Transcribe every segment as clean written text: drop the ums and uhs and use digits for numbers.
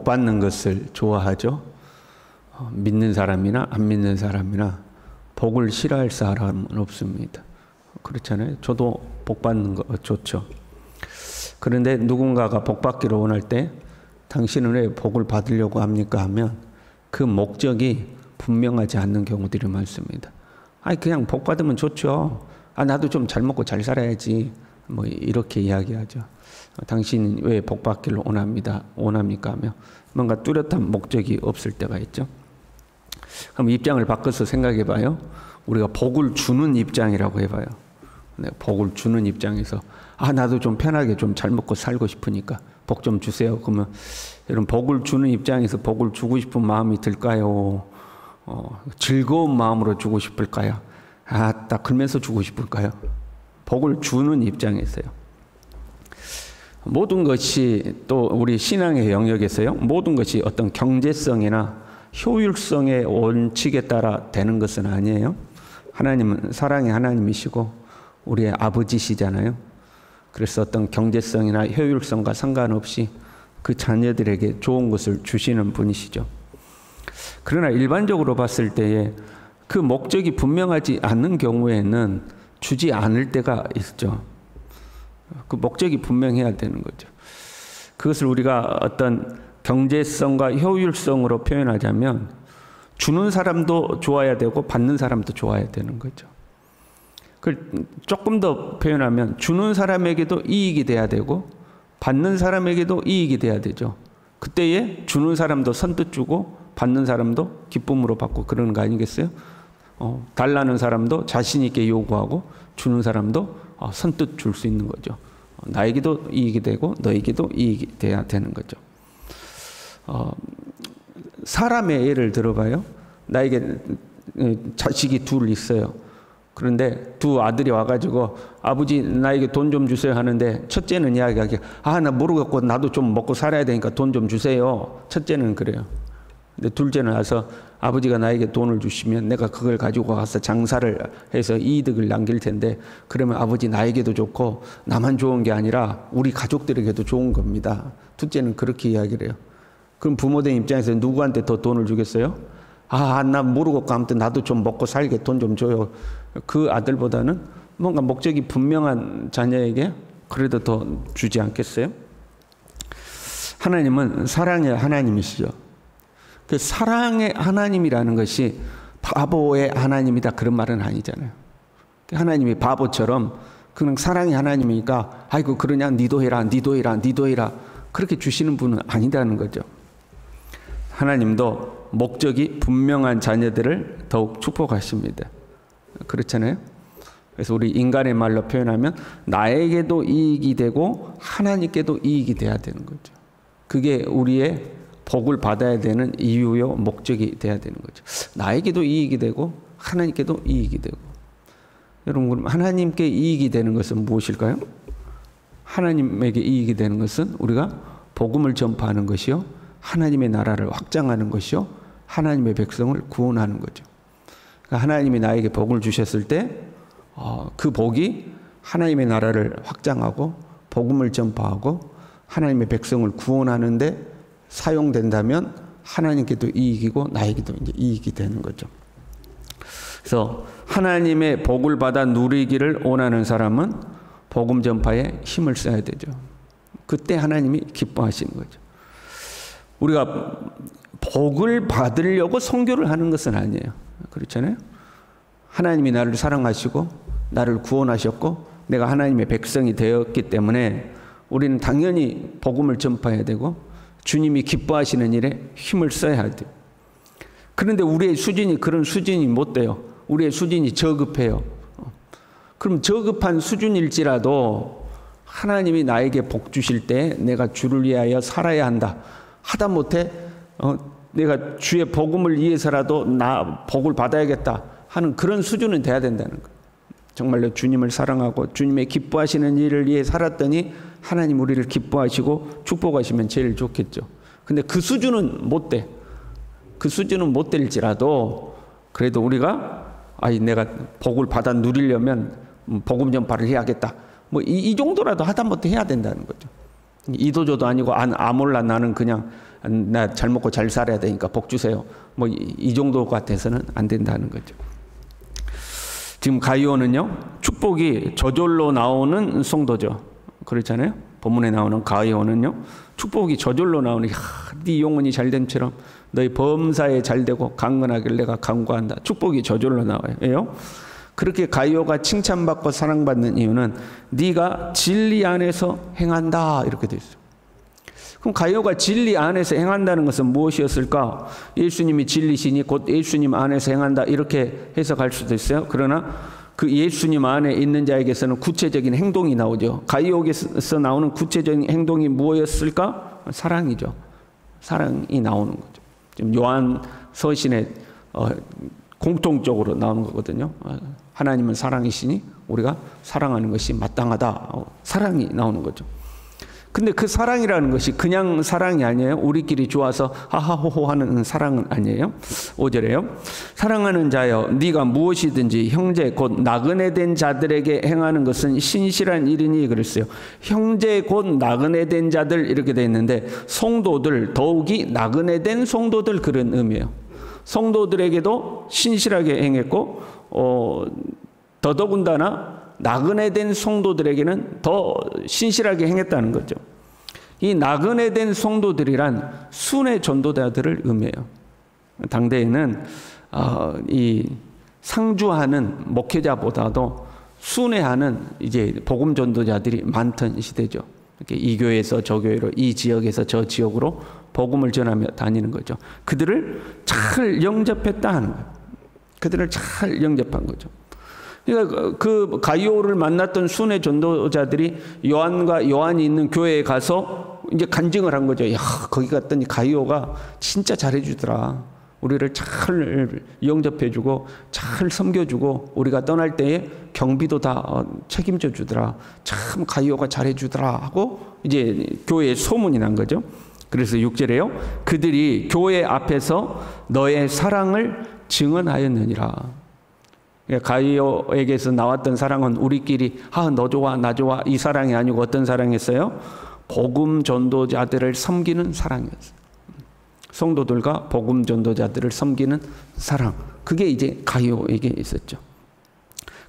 받는 것을 좋아하죠. 믿는 사람이나 안 믿는 사람이나 복을 싫어할 사람은 없습니다. 그렇잖아요. 저도 복 받는 거 좋죠. 그런데 누군가가 복 받기를 원할 때 당신은 왜 복을 받으려고 합니까? 하면 그 목적이 분명하지 않는 경우들이 많습니다. 아니 그냥 복 받으면 좋죠. 아 나도 좀 잘 먹고 잘 살아야지. 뭐 이렇게 이야기하죠. 당신은 왜 복 받기를 원합니까? 하며 뭔가 뚜렷한 목적이 없을 때가 있죠. 그럼 입장을 바꿔서 생각해 봐요. 우리가 복을 주는 입장이라고 해봐요. 복을 주는 입장에서 아 나도 좀 편하게 좀 잘 먹고 살고 싶으니까 복 좀 주세요. 그러면 여러분 복을 주는 입장에서 복을 주고 싶은 마음이 들까요? 즐거운 마음으로 주고 싶을까요? 아 딱 그러면서 주고 싶을까요? 복을 주는 입장에서요. 모든 것이 또 우리 신앙의 영역에서요. 모든 것이 어떤 경제성이나 효율성의 원칙에 따라 되는 것은 아니에요. 하나님은 사랑의 하나님이시고 우리의 아버지시잖아요. 그래서 어떤 경제성이나 효율성과 상관없이 그 자녀들에게 좋은 것을 주시는 분이시죠. 그러나 일반적으로 봤을 때에 그 목적이 분명하지 않는 경우에는 주지 않을 때가 있죠. 그 목적이 분명해야 되는 거죠. 그것을 우리가 어떤 경제성과 효율성으로 표현하자면 주는 사람도 좋아야 되고 받는 사람도 좋아야 되는 거죠. 그걸 조금 더 표현하면 주는 사람에게도 이익이 돼야 되고 받는 사람에게도 이익이 돼야 되죠. 그때에 주는 사람도 선뜻 주고 받는 사람도 기쁨으로 받고 그러는 거 아니겠어요? 달라는 사람도 자신 있게 요구하고 주는 사람도 선뜻 줄 수 있는 거죠. 나에게도 이익이 되고 너에게도 이익이 돼야 되는 거죠. 사람의 예를 들어봐요. 나에게 자식이 둘 있어요. 그런데 두 아들이 와가지고 아버지 나에게 돈 좀 주세요 하는데 첫째는 이야기하기에 아 나 모르겠고 나도 좀 먹고 살아야 되니까 돈 좀 주세요. 첫째는 그래요. 근데 둘째는 와서 아버지가 나에게 돈을 주시면 내가 그걸 가지고 가서 장사를 해서 이득을 남길 텐데 그러면 아버지 나에게도 좋고 나만 좋은 게 아니라 우리 가족들에게도 좋은 겁니다. 둘째는 그렇게 이야기를 해요. 그럼 부모된 입장에서 누구한테 더 돈을 주겠어요? 아, 나 모르겠고 아무튼 나도 좀 먹고 살게 돈 좀 줘요. 그 아들보다는 뭔가 목적이 분명한 자녀에게 그래도 더 주지 않겠어요? 하나님은 사랑의 하나님이시죠. 그 사랑의 하나님이라는 것이 바보의 하나님이다 그런 말은 아니잖아요. 하나님이 바보처럼 그냥 사랑의 하나님이니까 아이고 그러냐 니도 해라 니도 해라 니도 해라 그렇게 주시는 분은 아니다는 거죠. 하나님도 목적이 분명한 자녀들을 더욱 축복하십니다. 그렇잖아요. 그래서 우리 인간의 말로 표현하면 나에게도 이익이 되고 하나님께도 이익이 돼야 되는 거죠. 그게 우리의 복을 받아야 되는 이유요 목적이 돼야 되는 거죠. 나에게도 이익이 되고 하나님께도 이익이 되고. 여러분 그럼 하나님께 이익이 되는 것은 무엇일까요? 하나님에게 이익이 되는 것은 우리가 복음을 전파하는 것이요 하나님의 나라를 확장하는 것이요 하나님의 백성을 구원하는 거죠. 그러니까 하나님이 나에게 복을 주셨을 때 그 복이 하나님의 나라를 확장하고 복음을 전파하고 하나님의 백성을 구원하는 데 사용된다면 하나님께도 이익이고 나에게도 이제 이익이 되는 거죠. 그래서 하나님의 복을 받아 누리기를 원하는 사람은 복음 전파에 힘을 써야 되죠. 그때 하나님이 기뻐하시는 거죠. 우리가 복을 받으려고 선교를 하는 것은 아니에요. 그렇잖아요. 하나님이 나를 사랑하시고 나를 구원하셨고 내가 하나님의 백성이 되었기 때문에 우리는 당연히 복음을 전파해야 되고 주님이 기뻐하시는 일에 힘을 써야 돼요. 그런데 우리의 수준이 그런 수준이 못 돼요. 우리의 수준이 저급해요. 그럼 저급한 수준일지라도 하나님이 나에게 복 주실 때 내가 주를 위하여 살아야 한다. 하다못해 내가 주의 복음을 위해서라도 나 복을 받아야겠다 하는 그런 수준은 돼야 된다는 거예요. 정말로 주님을 사랑하고 주님의 기뻐하시는 일을 위해 살았더니 하나님 우리를 기뻐하시고 축복하시면 제일 좋겠죠. 근데 그 수준은 못 돼. 그 수준은 못 될지라도 그래도 우리가 내가 복을 받아 누리려면 복음 전파를 해야겠다. 이 정도라도 하다못해 해야 된다는 거죠. 이도저도 아니고 몰라 나는 그냥 나 잘 먹고 잘 살아야 되니까 복 주세요. 뭐 이 정도 같아서는 안 된다는 거죠. 지금 가이오는요, 축복이 저절로 나오는 성도죠. 그렇잖아요. 본문에 나오는 가이오는요, 축복이 저절로 나오는, 네 영혼이 잘됨처럼 너희 범사에 잘되고 강건하길 내가 간구한다. 축복이 저절로 나와요. 그렇게 가이오가 칭찬받고 사랑받는 이유는 네가 진리 안에서 행한다, 이렇게 돼 있어요. 그럼 가이오가 진리 안에서 행한다는 것은 무엇이었을까? 예수님이 진리시니 곧 예수님 안에서 행한다, 이렇게 해석할 수도 있어요. 그러나 그 예수님 안에 있는 자에게서는 구체적인 행동이 나오죠. 가이오에서 나오는 구체적인 행동이 무엇이었을까? 사랑이죠. 사랑이 나오는 거죠. 지금 요한 서신에 공통적으로 나오는 거거든요. 하나님은 사랑이시니 우리가 사랑하는 것이 마땅하다. 사랑이 나오는 거죠. 근데 그 사랑이라는 것이 그냥 사랑이 아니에요. 우리끼리 좋아서 하하호호 하는 사랑은 아니에요. 5절에요. 사랑하는 자여, 네가 무엇이든지 형제 곧 나그네 된 자들에게 행하는 것은 신실한 일이니, 그랬어요. 형제 곧 나그네 된 자들, 이렇게 돼 있는데 성도들, 더욱이 나그네 된 성도들, 그런 의미예요. 성도들에게도 신실하게 행했고 더더군다나 나그네 된 성도들에게는 더 신실하게 행했다는 거죠. 이 나그네 된 성도들이란 순회 전도자들을 의미해요. 당대에는 이 상주하는 목회자보다도 순회하는 이제 복음 전도자들이 많던 시대죠. 이렇게 이 교회에서 저 교회로, 이 지역에서 저 지역으로 복음을 전하며 다니는 거죠. 그들을 잘 영접했다 하는 거예요. 그들을 잘 영접한 거죠. 그러니까 그 가이오를 만났던 순회 전도자들이 요한과 요한이 있는 교회에 가서 이제 간증을 한 거죠. 야, 거기 갔더니 가이오가 진짜 잘해주더라. 우리를 잘 영접해주고 잘 섬겨주고 우리가 떠날 때에 경비도 다 책임져 주더라. 참 가이오가 잘해주더라 하고 이제 교회에 소문이 난 거죠. 그래서 6절에요. 그들이 교회 앞에서 너의 사랑을 증언하였느니라. 가이오에게서 나왔던 사랑은 우리끼리 너 좋아 나 좋아 이 사랑이 아니고 어떤 사랑이었어요? 복음 전도자들을 섬기는 사랑이었어요. 성도들과 복음 전도자들을 섬기는 사랑, 그게 이제 가이오에게 있었죠.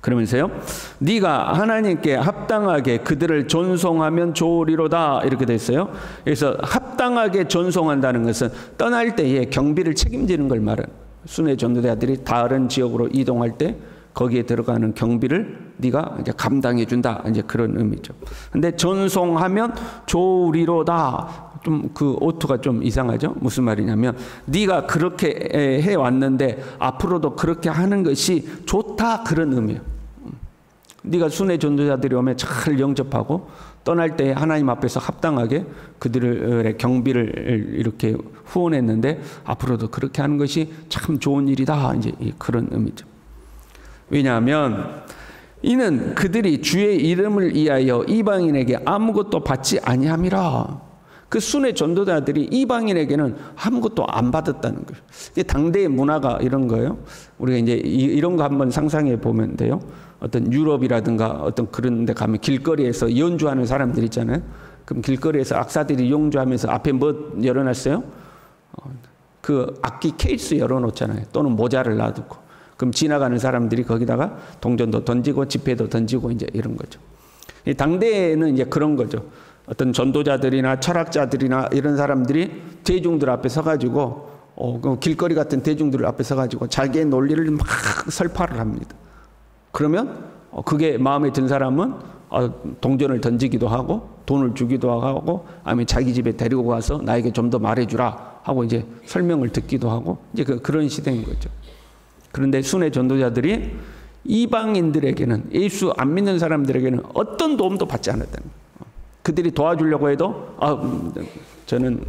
그러면서요, 네가 하나님께 합당하게 그들을 존송하면 좋으리로다, 이렇게 돼 있어요. 그래서 합당하게 존송한다는 것은 떠날 때에 경비를 책임지는 걸 말해요. 순회 전도자들이 다른 지역으로 이동할 때 거기에 들어가는 경비를 네가 이제 감당해 준다, 이제 그런 의미죠. 근데 전송하면 좋으리로다, 좀 그 오투가 좀 이상하죠. 무슨 말이냐면 네가 그렇게 해 왔는데 앞으로도 그렇게 하는 것이 좋다, 그런 의미예요. 네가 순회 전도자들이 오면 잘 영접하고 떠날 때 하나님 앞에서 합당하게 그들의 경비를 이렇게 후원했는데 앞으로도 그렇게 하는 것이 참 좋은 일이다, 이제 그런 의미죠. 왜냐하면 이는 그들이 주의 이름을 위하여 이방인에게 아무것도 받지 아니함이라. 그 순회 전도자들이 이방인에게는 아무것도 안 받았다는 거예요. 당대의 문화가 이런 거예요. 우리가 이제 이런 거 한번 상상해 보면 돼요. 어떤 유럽이라든가 어떤 그런 데 가면 길거리에서 연주하는 사람들 있잖아요. 그럼 길거리에서 악사들이 연주하면서 앞에 뭐 열어놨어요? 그 악기 케이스 열어놓잖아요. 또는 모자를 놔두고. 그럼 지나가는 사람들이 거기다가 동전도 던지고 지폐도 던지고 이제 이런 거죠. 이 당대에는 이제 그런 거죠. 어떤 전도자들이나 철학자들이나 이런 사람들이 대중들 앞에 서가지고 길거리 같은 대중들 앞에 서가지고 자기의 논리를 막 설파를 합니다. 그러면 그게 마음에 든 사람은 동전을 던지기도 하고 돈을 주기도 하고 아니면 자기 집에 데리고 가서 나에게 좀 더 말해주라 하고 이제 설명을 듣기도 하고 이제 그런 시대인 거죠. 그런데 순회 전도자들이 이방인들에게는, 예수 안 믿는 사람들에게는 어떤 도움도 받지 않았다는 거예요. 그들이 도와주려고 해도 저는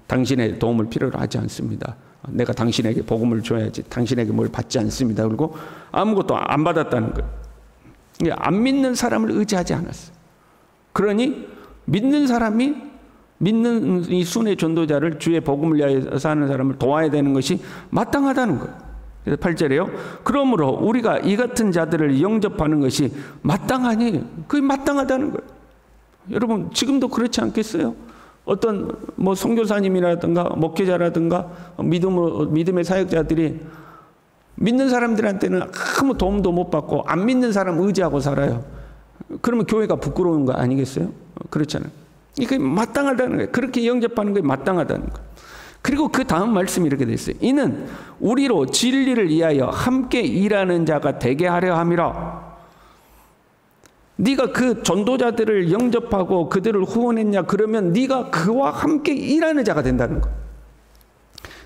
당신의 도움을 필요로 하지 않습니다. 내가 당신에게 복음을 줘야지 당신에게 뭘 받지 않습니다. 그리고 아무것도 안 받았다는 거예요. 안 믿는 사람을 의지하지 않았어요. 그러니 믿는 사람이 믿는 이 순회 전도자를, 주의 복음을 위하여 사는 사람을 도와야 되는 것이 마땅하다는 거예요. 그래서 8절에요. 그러므로 우리가 이 같은 자들을 영접하는 것이 마땅하니, 그게 마땅하다는 거예요. 여러분 지금도 그렇지 않겠어요? 어떤 뭐 선교사님이라든가 목회자라든가 믿음의 사역자들이 믿는 사람들한테는 아무 도움도 못 받고 안 믿는 사람 의지하고 살아요. 그러면 교회가 부끄러운 거 아니겠어요? 그렇잖아요. 이게 마땅하다는 거예요. 그렇게 영접하는 게 마땅하다는 거예요. 그리고 그 다음 말씀이 이렇게 돼 있어요. 이는 우리로 진리를 위하여 함께 일하는 자가 되게 하려 함이라. 네가 그 전도자들을 영접하고 그들을 후원했냐? 그러면 네가 그와 함께 일하는 자가 된다는 거예요.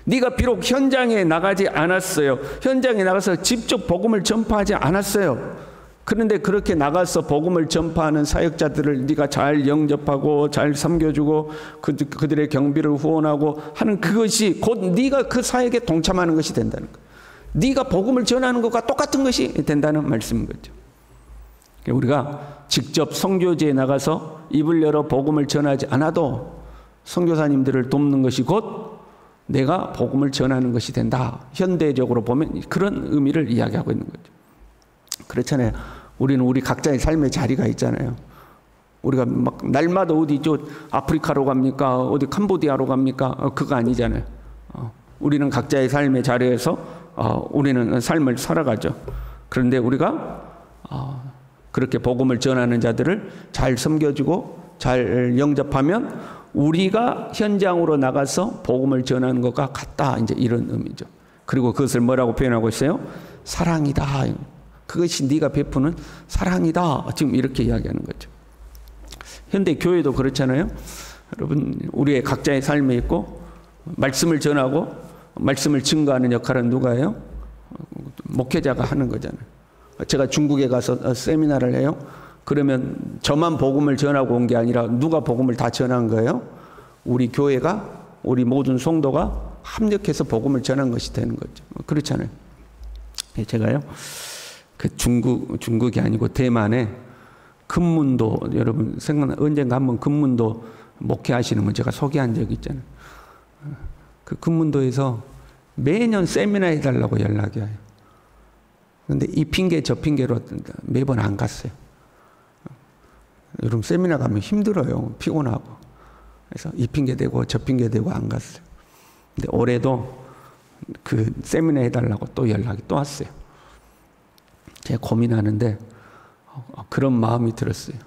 네가 비록 현장에 나가지 않았어요. 현장에 나가서 직접 복음을 전파하지 않았어요. 그런데 그렇게 나가서 복음을 전파하는 사역자들을 네가 잘 영접하고 잘 섬겨주고 그들의 경비를 후원하고 하는 그것이 곧 네가 그 사역에 동참하는 것이 된다는 거예요. 네가 복음을 전하는 것과 똑같은 것이 된다는 말씀인 거죠. 우리가 직접 선교지에 나가서 입을 열어 복음을 전하지 않아도 선교사님들을 돕는 것이 곧 내가 복음을 전하는 것이 된다. 현대적으로 보면 그런 의미를 이야기하고 있는 거죠. 그렇잖아요. 우리는 우리 각자의 삶의 자리가 있잖아요. 우리가 막 날마다 어디 아프리카로 갑니까? 어디 캄보디아로 갑니까? 그거 아니잖아요. 우리는 각자의 삶의 자리에서 우리는 삶을 살아가죠. 그런데 우리가 그렇게 복음을 전하는 자들을 잘 섬겨주고 잘 영접하면 우리가 현장으로 나가서 복음을 전하는 것과 같다. 이제 이런 의미죠. 그리고 그것을 뭐라고 표현하고 있어요? 사랑이다. 그것이 네가 베푸는 사랑이다. 지금 이렇게 이야기하는 거죠. 현대 교회도 그렇잖아요. 여러분, 우리의 각자의 삶에 있고 말씀을 전하고 말씀을 증거하는 역할은 누가 해요? 목회자가 하는 거잖아요. 제가 중국에 가서 세미나를 해요. 그러면 저만 복음을 전하고 온 게 아니라 누가 복음을 다 전한 거예요? 우리 교회가, 우리 모든 성도가 합력해서 복음을 전한 것이 되는 거죠. 그렇잖아요. 제가요, 그 중국이 아니고 대만에 금문도, 여러분 생각나, 언젠가 한번 금문도 목회하시는 분 제가 소개한 적이 있잖아요. 그 금문도에서 매년 세미나 해달라고 연락이 와요. 근데 이 핑계 저 핑계로 매번 안 갔어요. 여러분 세미나 가면 힘들어요. 피곤하고. 그래서 이 핑계 대고 저 핑계 대고 안 갔어요. 근데 올해도 그 세미나 해달라고 또 연락이 또 왔어요. 제가 고민하는데 그런 마음이 들었어요.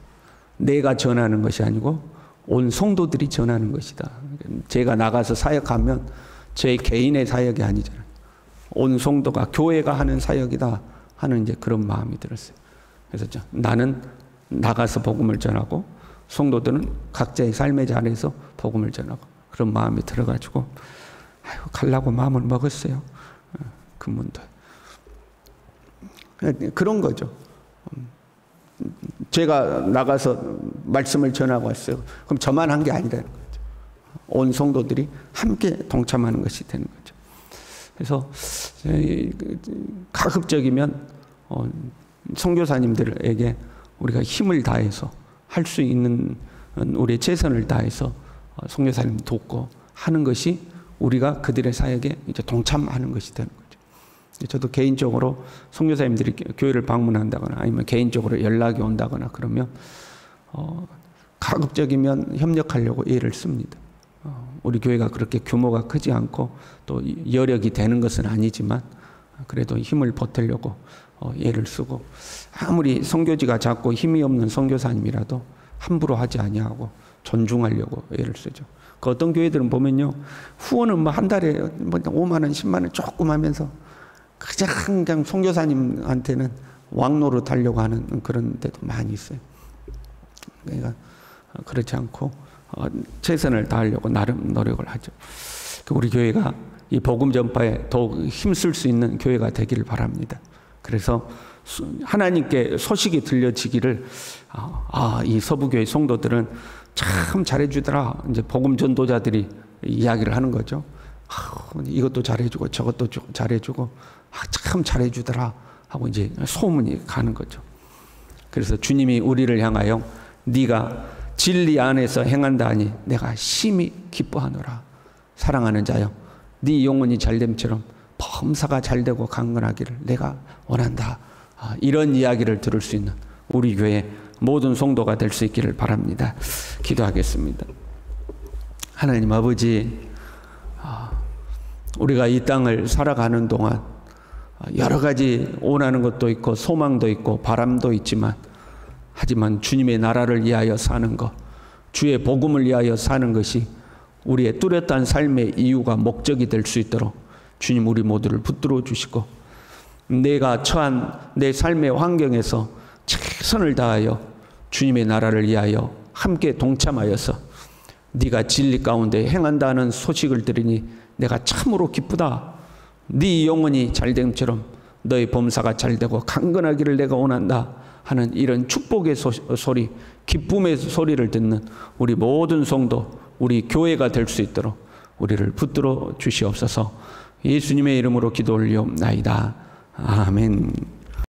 내가 전하는 것이 아니고 온 성도들이 전하는 것이다. 제가 나가서 사역하면 제 개인의 사역이 아니잖아요. 온 성도가, 교회가 하는 사역이다 하는 이제 그런 마음이 들었어요. 그래서 나는 나가서 복음을 전하고 성도들은 각자의 삶의 자리에서 복음을 전하고 그런 마음이 들어가지고 가려고 마음을 먹었어요. 금문도에. 그런 거죠. 제가 나가서 말씀을 전하고 왔어요. 그럼 저만 한 게 아니라는 거죠. 온 성도들이 함께 동참하는 것이 되는 거죠. 그래서 가급적이면 선교사님들에게 우리가 힘을 다해서 할 수 있는 우리의 최선을 다해서 선교사님 돕고 하는 것이 우리가 그들의 사역에 이제 동참하는 것이 되는 거죠. 저도 개인적으로 선교사님들이 교회를 방문한다거나 아니면 개인적으로 연락이 온다거나 그러면 가급적이면 협력하려고 애를 씁니다. 우리 교회가 그렇게 규모가 크지 않고 또 여력이 되는 것은 아니지만 그래도 힘을 보태려고 애를 쓰고 아무리 선교지가 작고 힘이 없는 선교사님이라도 함부로 하지 아니하고 존중하려고 애를 쓰죠. 그 어떤 교회들은 보면요, 후원은 뭐 한 달에 뭐 5만 원, 10만 원 조금 하면서 그냥 선교사님한테는 왕노릇 하려고 하는 그런 데도 많이 있어요. 그러니까 그렇지 않고 최선을 다하려고 나름 노력을 하죠. 우리 교회가 이 복음 전파에 더욱 힘쓸 수 있는 교회가 되기를 바랍니다. 그래서 하나님께 소식이 들려지기를 이 서부교회 성도들은 참 잘해주더라. 이제 복음 전도자들이 이야기를 하는 거죠. 이것도 잘해주고 저것도 잘해주고 참 잘해주더라 하고 이제 소문이 가는 거죠. 그래서 주님이 우리를 향하여 네가 진리 안에서 행한다 하니 내가 심히 기뻐하노라. 사랑하는 자여, 네 영혼이 잘됨처럼 범사가 잘되고 강건하기를 내가 원한다. 이런 이야기를 들을 수 있는 우리 교회 모든 성도가 될 수 있기를 바랍니다. 기도하겠습니다. 하나님 아버지, 우리가 이 땅을 살아가는 동안 여러 가지 원하는 것도 있고 소망도 있고 바람도 있지만, 하지만 주님의 나라를 위하여 사는 것, 주의 복음을 위하여 사는 것이 우리의 뚜렷한 삶의 이유가 목적이 될 수 있도록 주님 우리 모두를 붙들어 주시고, 내가 처한 내 삶의 환경에서 최선을 다하여 주님의 나라를 위하여 함께 동참하여서 네가 진리 가운데 행한다는 소식을 들으니 내가 참으로 기쁘다. 네 영혼이 잘됨처럼 너의 범사가 잘되고 강건하기를 내가 원한다 하는 이런 축복의 소리, 기쁨의 소리를 듣는 우리 모든 성도, 우리 교회가 될 수 있도록 우리를 붙들어 주시옵소서. 예수님의 이름으로 기도 올리옵나이다. 아멘.